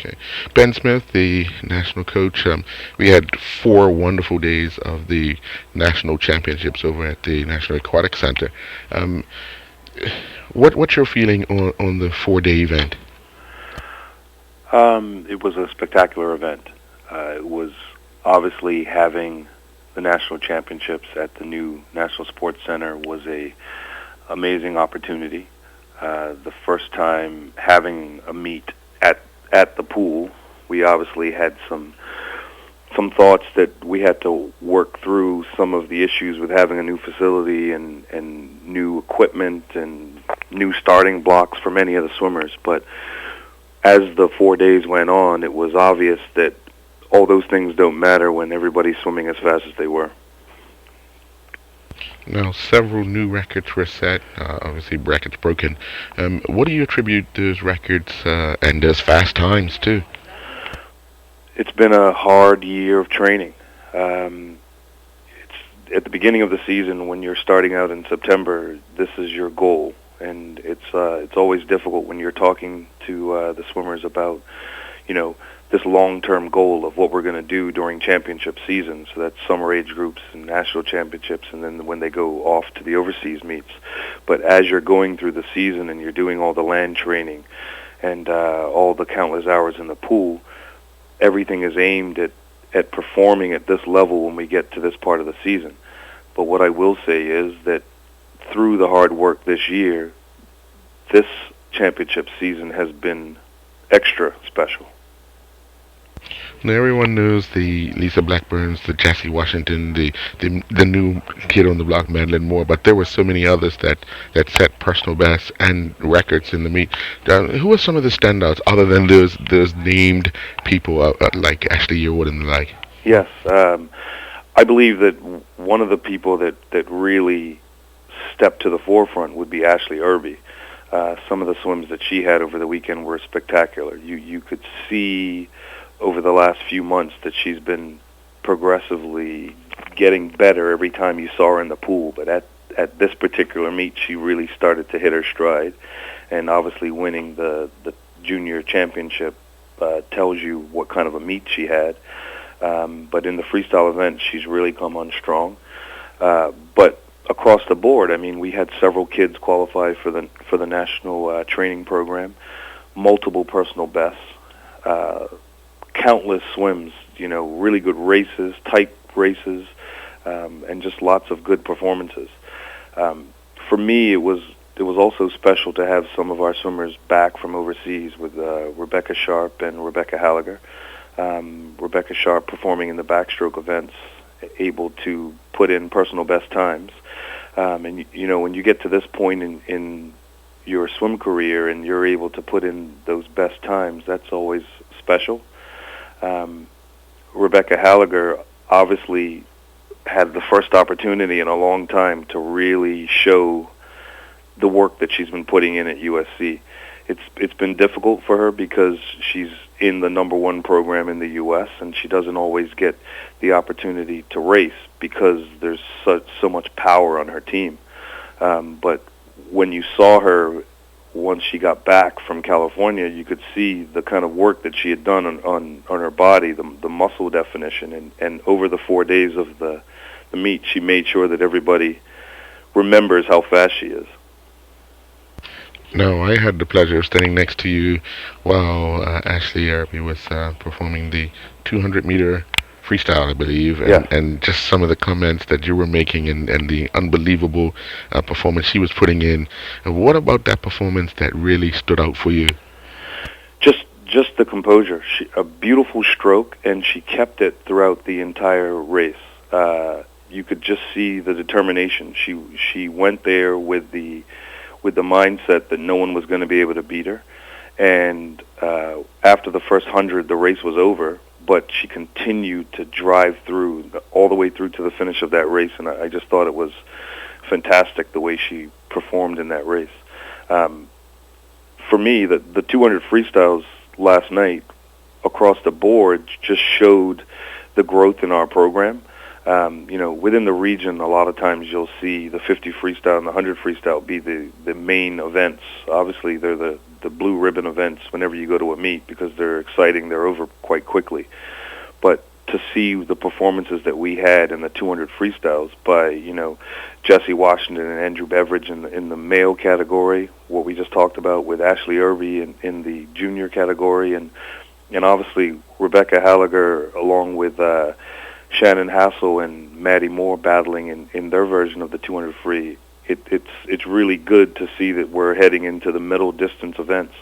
Okay. Ben Smith, the national coach, we had 4 wonderful days of the national championships over at the National Aquatic Center. Um, what's your feeling on the 4 day event? It was a spectacular event. It was obviously having the national championships at the new National Sports Center was a amazing opportunity. The first time having a meet at the pool, we obviously had some thoughts that we had to work through some of the issues with having a new facility and new equipment and new starting blocks for many of the swimmers. But as the 4 days went on, it was obvious that all those things don't matter when everybody's swimming as fast as they were. Now, several new records were set, obviously records broken. What do you attribute those records and those fast times to? It's been a hard year of training. It's at the beginning of the season when you're starting out in September. This is your goal, and it's always difficult when you're talking to the swimmers about, this long-term goal of what we're going to do during championship season. So that's summer age groups and national championships, and then when they go off to the overseas meets. But as you're going through the season and you're doing all the land training and all the countless hours in the pool, everything is aimed at performing at this level when we get to this part of the season. But what I will say is that through the hard work this year, this championship season has been extra special. Now everyone knows the Lisa Blackburns, the Jesse Washington, the new kid on the block, Madeline Moore, but there were so many others that set personal bests and records in the meet. Who are some of the standouts other than those named people like Ashley Yearwood and the like? Yes, I believe that one of the people that really stepped to the forefront would be Ashley Irby. Some of the swims that she had over the weekend were spectacular. You could see over the last few months that she's been progressively getting better every time you saw her in the pool. But at this particular meet, she really started to hit her stride. And obviously winning the junior championship tells you what kind of a meet she had. But in the freestyle event, she's really come on strong. But across the board, I mean, we had several kids qualify for the national training program, multiple personal bests, countless swims, really good races, tight races, and just lots of good performances. For me, it was also special to have some of our swimmers back from overseas with Rebecca Sharp and Rebecca Halliger. Rebecca Sharp performing in the backstroke events, able to put in personal best times. And when you get to this point in your swim career and you're able to put in those best times, that's always special. Rebecca Halliger obviously had the first opportunity in a long time to really show the work that she's been putting in at USC. It's been difficult for her because she's in the #1 program in the U.S. and she doesn't always get the opportunity to race because there's so much power on her team. But when you saw her once she got back from California, you could see the kind of work that she had done on her body, the muscle definition, and over the 4 days of the meet, she made sure that everybody remembers how fast she is. No, I had the pleasure of standing next to you while Ashley Irby was performing the 200-meter freestyle, I believe, and just some of the comments that you were making and the unbelievable performance she was putting in. And what about that performance that really stood out for you? Just the composure. A beautiful stroke, and she kept it throughout the entire race. You could just see the determination. She went there with the mindset that no one was going to be able to beat her. And after the first 100, the race was over, but she continued to drive through all the way through to the finish of that race, and I just thought it was fantastic the way she performed in that race. For me, the 200 freestyles last night across the board just showed the growth in our program. Within the region, a lot of times you'll see the 50 freestyle and the 100 freestyle be the main events. Obviously, they're the blue ribbon events whenever you go to a meet because they're exciting. They're over quite quickly. But to see the performances that we had in the 200 freestyles by, Jesse Washington and Andrew Beveridge in the male category, what we just talked about with Ashley Irby in the junior category, and obviously Rebecca Halliger along with Shannon Hassel and Maddie Moore battling in their version of the 200 free. It's really good to see that we're heading into the middle distance events.